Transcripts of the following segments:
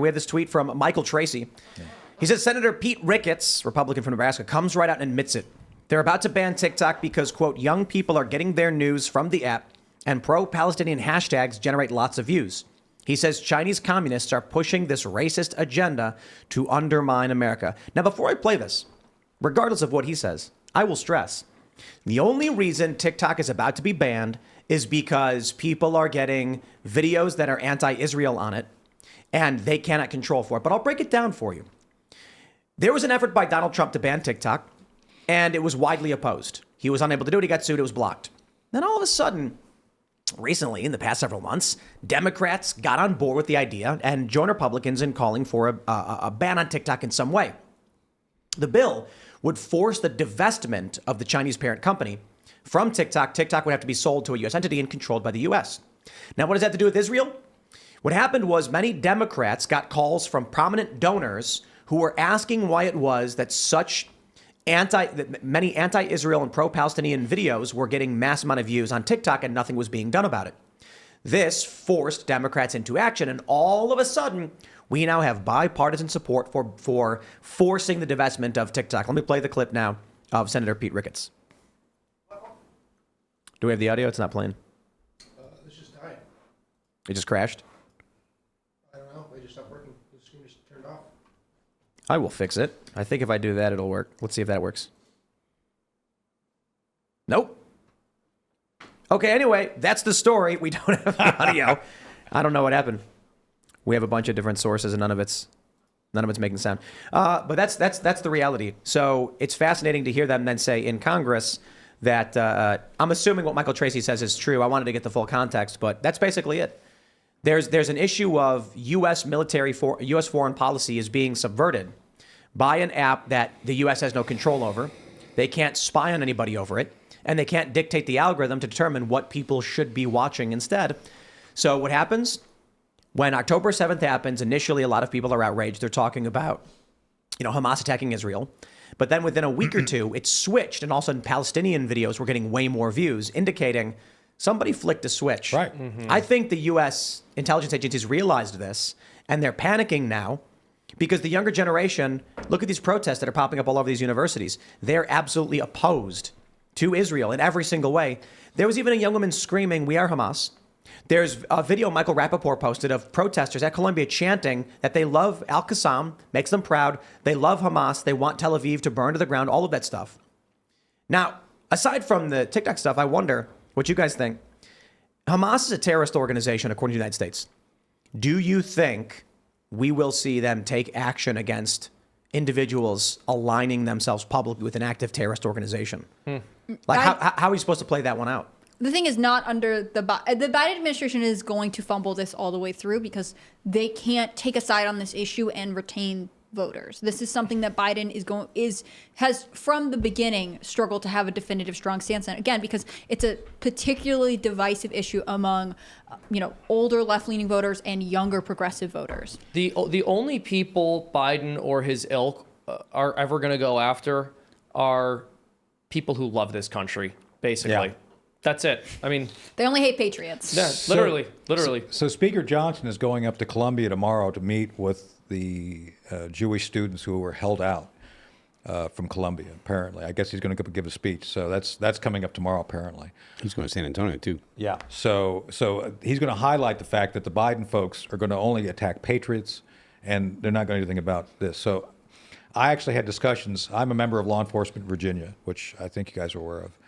We have this tweet from Michael Tracy. He says, Senator Pete Ricketts, Republican from Nebraska, comes right out and admits it. They're about to ban TikTok because, quote, young people are getting their news from the app and pro-Palestinian hashtags generate lots of views. He says Chinese communists are pushing this racist agenda to undermine America. Now, before I play this, regardless of what he says, I will stress the only reason TikTok is about to be banned is because people are getting videos that are anti-Israel on it, and they cannot control for it. But I'll break it down for you. There was an effort by Donald Trump to ban TikTok, and it was widely opposed. He was unable to do it. He got sued. It was blocked. Then all of a sudden, recently, in the past several months, Democrats got on board with the idea and joined Republicans in calling for a ban on TikTok in some way. The bill would force the divestment of the Chinese parent company from TikTok. TikTok would have to be sold to a U.S. entity and controlled by the U.S. Now, what does that have to do with Israel? What happened was many Democrats got calls from prominent donors who were asking why it was that many anti-Israel and pro-Palestinian videos were getting mass amount of views on TikTok and nothing was being done about it. This forced Democrats into action, and all of a sudden, we now have bipartisan support for forcing the divestment of TikTok. Let me play the clip now of Senator Pete Ricketts. Do we have the audio? It's not playing. This just died. It just crashed? I don't know. They just stopped working. The screen just turned off. I will fix it. I think if I do that, it'll work. Let's see if that works. Nope. Okay, anyway, that's the story. We don't have the audio. I don't know what happened. We have a bunch of different sources, and none of it's making sound. But that's the reality. So it's fascinating to hear them then say in Congress that I'm assuming what Michael Tracy says is true. I wanted to get the full context, but that's basically it. There's an issue of U.S. U.S. foreign policy is being subverted by an app that the U.S. has no control over. They can't spy on anybody over it, and they can't dictate the algorithm to determine what people should be watching instead. So what happens? When October 7th happens, initially a lot of people are outraged. They're talking about, Hamas attacking Israel. But then within a week or two, it switched, and all of a sudden Palestinian videos were getting way more views, indicating somebody flicked a switch. Right. I think the U.S. intelligence agencies realized this, and they're panicking now because the younger generation, look at these protests that are popping up all over these universities. They're absolutely opposed to Israel in every single way. There was even a young woman screaming, "We are Hamas." There's a video Michael Rappaport posted of protesters at Columbia chanting that they love Al-Qassam, makes them proud. They love Hamas. They want Tel Aviv to burn to the ground, all of that stuff. Now, aside from the TikTok stuff, I wonder what you guys think. Hamas is a terrorist organization, according to the United States. Do you think we will see them take action against individuals aligning themselves publicly with an active terrorist organization? Like, how are you supposed to play that one out? The thing is not under the Biden administration is going to fumble this all the way through because they can't take a side on this issue and retain voters. This is something that Biden has from the beginning struggled to have a definitive, strong stance on. Again, because it's a particularly divisive issue among, older left-leaning voters and younger progressive voters. The only people Biden or his ilk are ever going to go after are people who love this country, basically. Yeah. That's it. I mean, they only hate patriots. Yeah, literally. So Speaker Johnson is going up to Columbia tomorrow to meet with the Jewish students who were held out from Columbia, apparently. I guess he's going to give a speech. So that's coming up tomorrow, apparently. He's going to San Antonio, too. Yeah. So he's going to highlight the fact that the Biden folks are going to only attack patriots, and they're not going to do anything about this. So I actually had discussions. I'm a member of Law Enforcement Virginia, which I think you guys are aware of.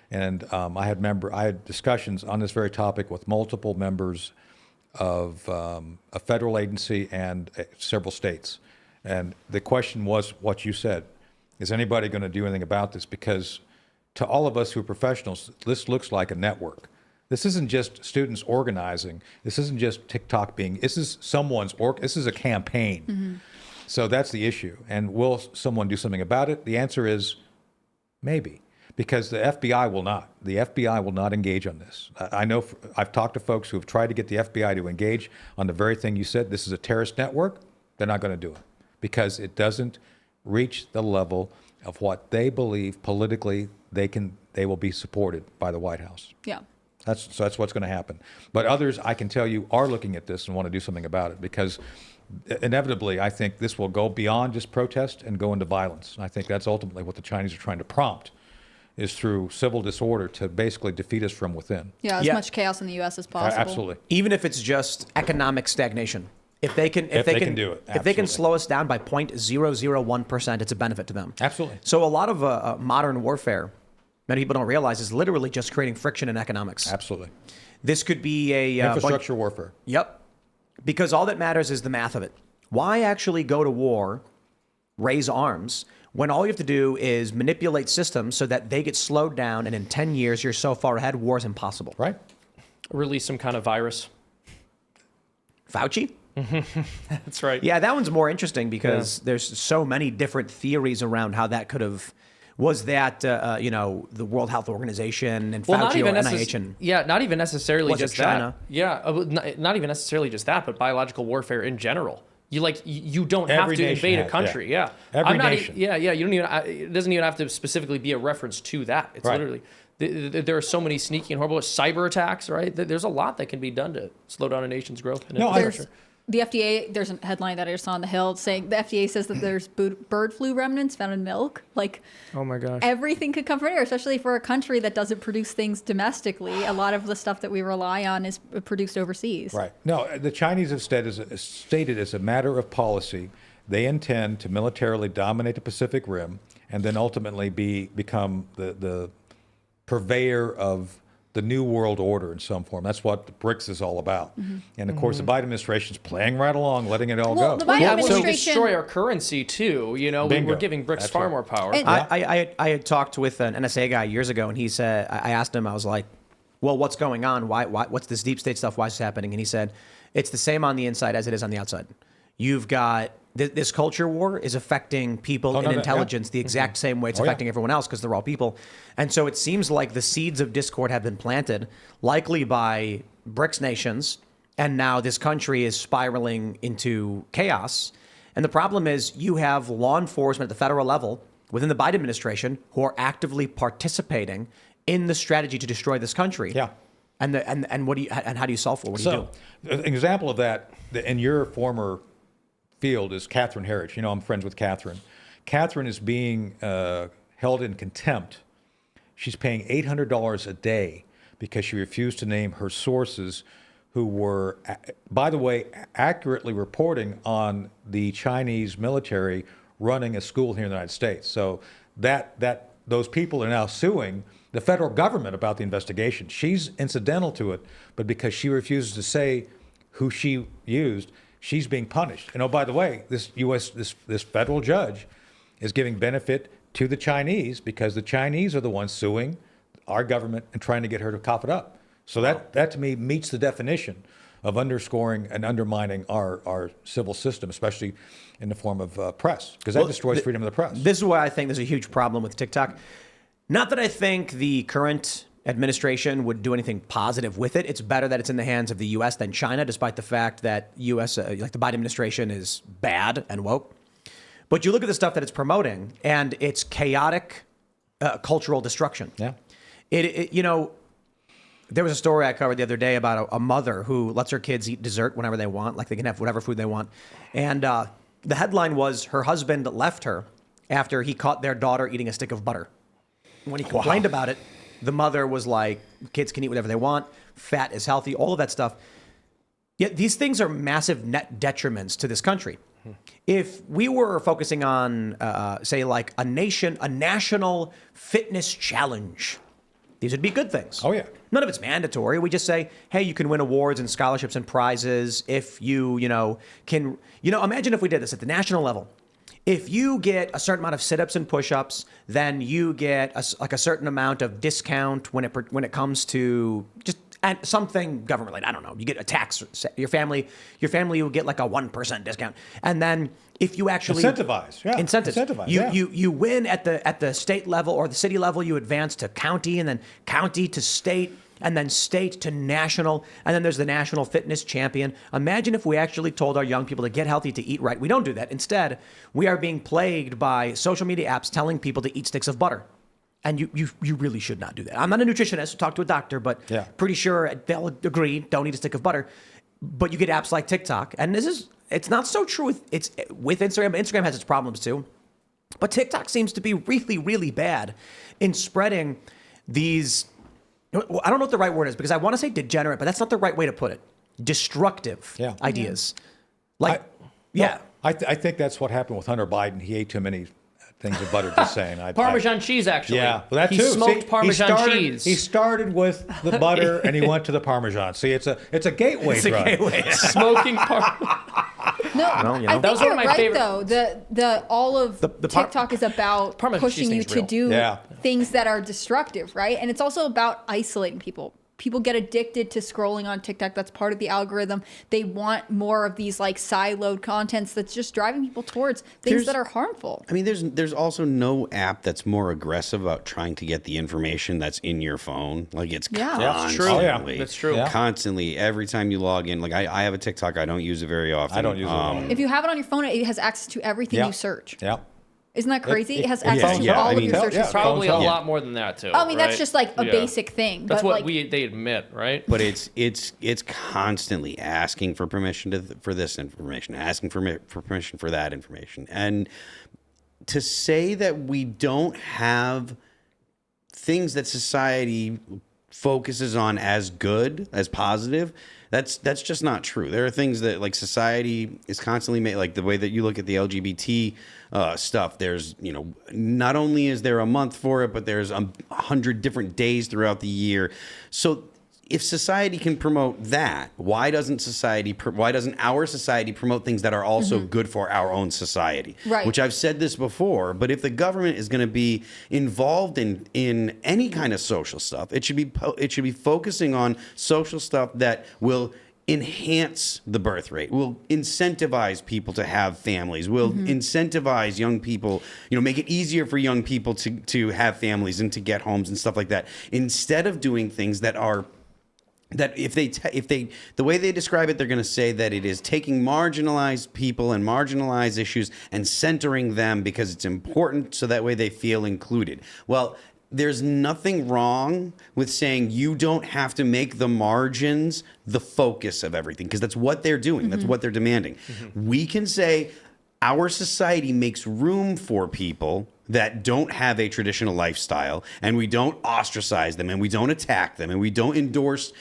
And I had discussions on this very topic with multiple members of a federal agency and several states. And the question was what you said. Is anybody going to do anything about this? Because to all of us who are professionals, this looks like a network. This isn't just students organizing. This isn't just TikTok this is this is a campaign. Mm-hmm. So that's the issue. And will someone do something about it? The answer is maybe. Because the FBI will not. The FBI will not engage on this. I know I've talked to folks who have tried to get the FBI to engage on the very thing you said. This is a terrorist network. They're not going to do it because it doesn't reach the level of what they believe politically they will be supported by the White House. Yeah. That's what's going to happen. But others, I can tell you, are looking at this and want to do something about it because inevitably, I think this will go beyond just protest and go into violence. And I think that's ultimately what the Chinese are trying to prompt, is through civil disorder to basically defeat us from within. Yeah, as Yeah. much chaos in the U.S. as possible. Absolutely. Even if it's just economic stagnation. If they can If they can do it, if they can absolutely. slow us down by 0.001%, it's a benefit to them. Absolutely. So a lot of modern warfare, many people don't realize, is literally just creating friction in economics. Absolutely. This could be a Infrastructure warfare. Yep. Because all that matters is the math of it. Why actually go to war, raise arms, when all you have to do is manipulate systems so that they get slowed down, and in 10 years you're so far ahead, war is impossible. Right? Release some kind of virus. Fauci? That's right. Yeah, that one's more interesting because there's so many different theories around how that could have. Was that the World Health Organization and Well, Fauci or NIH and not even necessarily Was it just China? that. Yeah, not even necessarily just that, but biological warfare in general. You don't have Every to nation invade a has, country. yeah. Yeah, Every I'm not nation. You don't even. It doesn't even have to specifically be a reference to that. It's Right. literally there are so many sneaky and horrible cyber attacks. Right, there's a lot that can be done to slow down a nation's growth. And No, I- infrastructure. The FDA, there's a headline that I just saw on the Hill saying the FDA says that there's bird flu remnants found in milk. Like, Oh my gosh. everything could come from here, especially for a country that doesn't produce things domestically. A lot of the stuff that we rely on is produced overseas. Right. No, the Chinese have stated as a matter of policy, they intend to militarily dominate the Pacific Rim and then ultimately become the purveyor of the new world order in some form. That's what the BRICS is all about. And of course, the Biden administration is playing right along, letting it all Well, go. the Biden Yeah, well, we administration- destroy our currency too. Bingo. We're giving BRICS That's far right. more power. And- I had talked with an NSA guy years ago, and he said, I asked him, I was like, well, what's going on? Why what's this deep state stuff? Why is this happening? And he said, it's the same on the inside as it is on the outside. You've got this culture war is affecting people Oh, in no, no, intelligence the exact same way it's Oh, yeah. affecting everyone else because they're all people. And so it seems like the seeds of discord have been planted, likely by BRICS nations, and now this country is spiraling into chaos. And the problem is you have law enforcement at the federal level within the Biden administration who are actively participating in the strategy to destroy this country. Yeah. And what do you and how do you solve for it? What do you do? So, an example of that in your former field is Catherine Herridge. You know, I'm friends with Catherine. Catherine is being held in contempt. She's paying $800 a day because she refused to name her sources who were, by the way, accurately reporting on the Chinese military running a school here in the United States. So those people are now suing the federal government about the investigation. She's incidental to it, but because she refuses to say who she used, she's being punished. And oh, by the way, this federal judge is giving benefit to the Chinese because the Chinese are the ones suing our government and trying to get her to cough it up. So that to me meets the definition of underscoring and undermining our civil system, especially in the form of press, because that destroys freedom of the press. This is why I think there's a huge problem with TikTok. Not that I think the current administration would do anything positive with it. It's better that it's in the hands of the U.S. than China, despite the fact that U.S. Like the Biden administration is bad and woke. But you look at the stuff that it's promoting, and it's chaotic cultural destruction. Yeah. There was a story I covered the other day about a mother who lets her kids eat dessert whenever they want, like they can have whatever food they want. And the headline was her husband left her after he caught their daughter eating a stick of butter. When he complained about it, the mother was like, kids can eat whatever they want, fat is healthy, all of that stuff. Yet these things are massive net detriments to this country. If we were focusing on, say, like a national fitness challenge, these would be good things. Oh, yeah. None of it's mandatory. We just say, hey, you can win awards and scholarships and prizes if you can, imagine if we did this at the national level. If you get a certain amount of sit-ups and push-ups, then you get a certain amount of discount when it comes to just something government-related. I don't know. You get a tax. Your family will get like a 1% discount. And then if you actually Incentivize, yeah. incentives, Incentivize, yeah. you win at the state level or the city level, you advance to county, and then county to state, and then state to national, and then there's the national fitness champion. Imagine if we actually told our young people to get healthy, to eat right. We don't do that. Instead, we are being plagued by social media apps telling people to eat sticks of butter. And you really should not do that. I'm not a nutritionist, so talk to a doctor, but Yeah. pretty sure they'll agree, don't eat a stick of butter. But you get apps like TikTok, and this is it's not so true with Instagram. Instagram has its problems too. But TikTok seems to be really, really bad in spreading these, I don't know what the right word is, because I want to say degenerate, but that's not the right way to put it. Destructive ideas. I think that's what happened with Hunter Biden. He ate too many things of butter, just saying. Parmesan cheese, actually. Yeah, well, that he too. smoked Parmesan cheese. He started with the butter and he went to the Parmesan. See, it's a gateway drug. Smoking Parmesan. No, I think That was one you're of my right favorite- though. The all of TikTok is about Parmesan pushing you cheese to thing's do things that are destructive, right? And it's also about isolating people. People get addicted to scrolling on TikTok. That's part of the algorithm. They want more of these like siloed contents that's just driving people towards things that are harmful. I mean, there's also no app that's more aggressive about trying to get the information that's in your phone. Like it's That's true. constantly, That's true. Yeah. constantly. Every time you log in, like I have a TikTok, I don't use it very often. I don't use it at all. If you have it on your phone, it has access to everything you search. Yeah. Isn't that crazy? It has yeah, access to yeah, all I of mean, your search history. Probably a Yeah. lot more than that, too. I mean, that's right? just like a basic thing. That's but what like, they admit, right? But it's constantly asking for permission for this information, asking for permission for that information, and to say that we don't have things that society focuses on as good, as positive, that's just not true. There are things that like society is constantly made, like the way that you look at the LGBT stuff. There's, not only is there a month for it, but there's 100 different days throughout the year. So if society can promote that, why doesn't our society promote things that are also good for our own society? Right. Which I've said this before, but if the government is going to be involved in any kind of social stuff, it should be focusing on social stuff that will enhance the birth rate, will incentivize people to have families, will incentivize young people, make it easier for young people to have families and to get homes and stuff like that, instead of doing things that if the way they describe it, they're going to say that it is taking marginalized people and marginalized issues and centering them because it's important so that way they feel included. Well, there's nothing wrong with saying you don't have to make the margins the focus of everything, because that's what they're doing. That's what they're demanding. We can say our society makes room for people that don't have a traditional lifestyle, and we don't ostracize them, and we don't attack them, and we don't endorse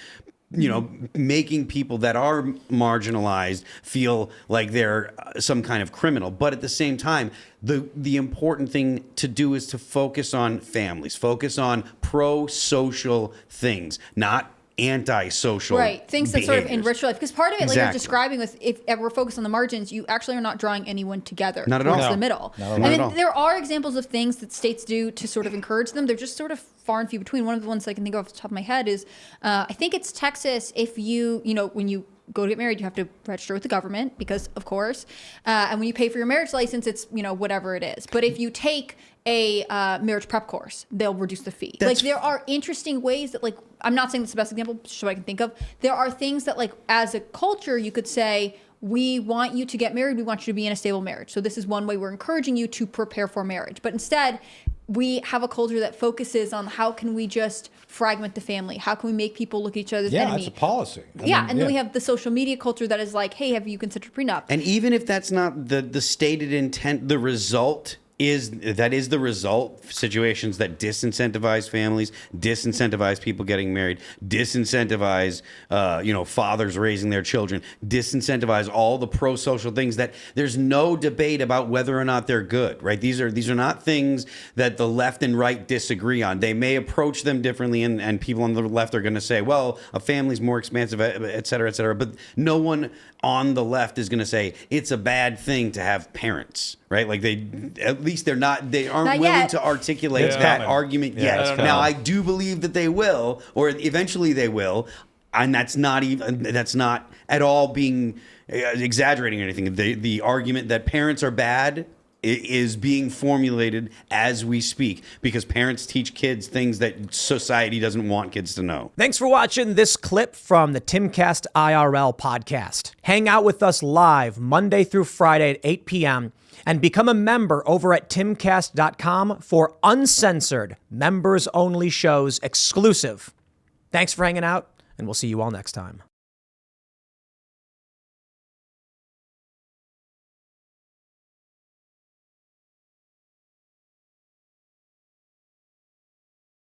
making people that are marginalized feel like they're some kind of criminal. But at the same time, the important thing to do is to focus on families, focus on pro-social things, not anti-social things that sort of behaviors. enrich your life. Because part of it, like you're Exactly. describing, with if we're focused on the margins, you actually are not drawing anyone together Not at towards all. the middle. Not at all. There are examples of things that states do to sort of encourage them. They're just sort of far and few between. One of the ones I can think of off the top of my head is, I think it's Texas. If when you go to get married, you have to register with the government because, of course, and when you pay for your marriage license, it's whatever it is. But if you take a marriage prep course, they'll reduce the fee. There are interesting ways that, I'm not saying it's the best example, just so I can think of. There are things that, as a culture, you could say, we want you to get married. We want you to be in a stable marriage. So this is one way we're encouraging you to prepare for marriage. But instead, we have a culture that focuses on how can we just fragment the family? How can we make people look at each other's enemy? Yeah, it's a policy. And then we have the social media culture that is like, hey, have you considered prenup? And even if that's not the stated intent, the result is the result. Situations that disincentivize families, disincentivize people getting married, disincentivize fathers raising their children, disincentivize all the pro-social things that there's no debate about whether or not they're good, right? These are not things that the left and right disagree on. They may approach them differently, and people on the left are going to say, well, a family's more expansive, et cetera, but no one on the left is going to say it's a bad thing to have parents, right? Like they aren't Not willing yet. to articulate It's that coming. argument Yeah, yet. it's coming. Now I do believe that they will, or eventually they will, and that's not at all being exaggerating or anything. The argument that parents are bad is being formulated as we speak, because parents teach kids things that society doesn't want kids to know. Thanks for watching this clip from the Timcast IRL podcast. Hang out with us live Monday through Friday at 8 p.m. and become a member over at timcast.com for uncensored, members-only shows exclusive. Thanks for hanging out, and we'll see you all next time.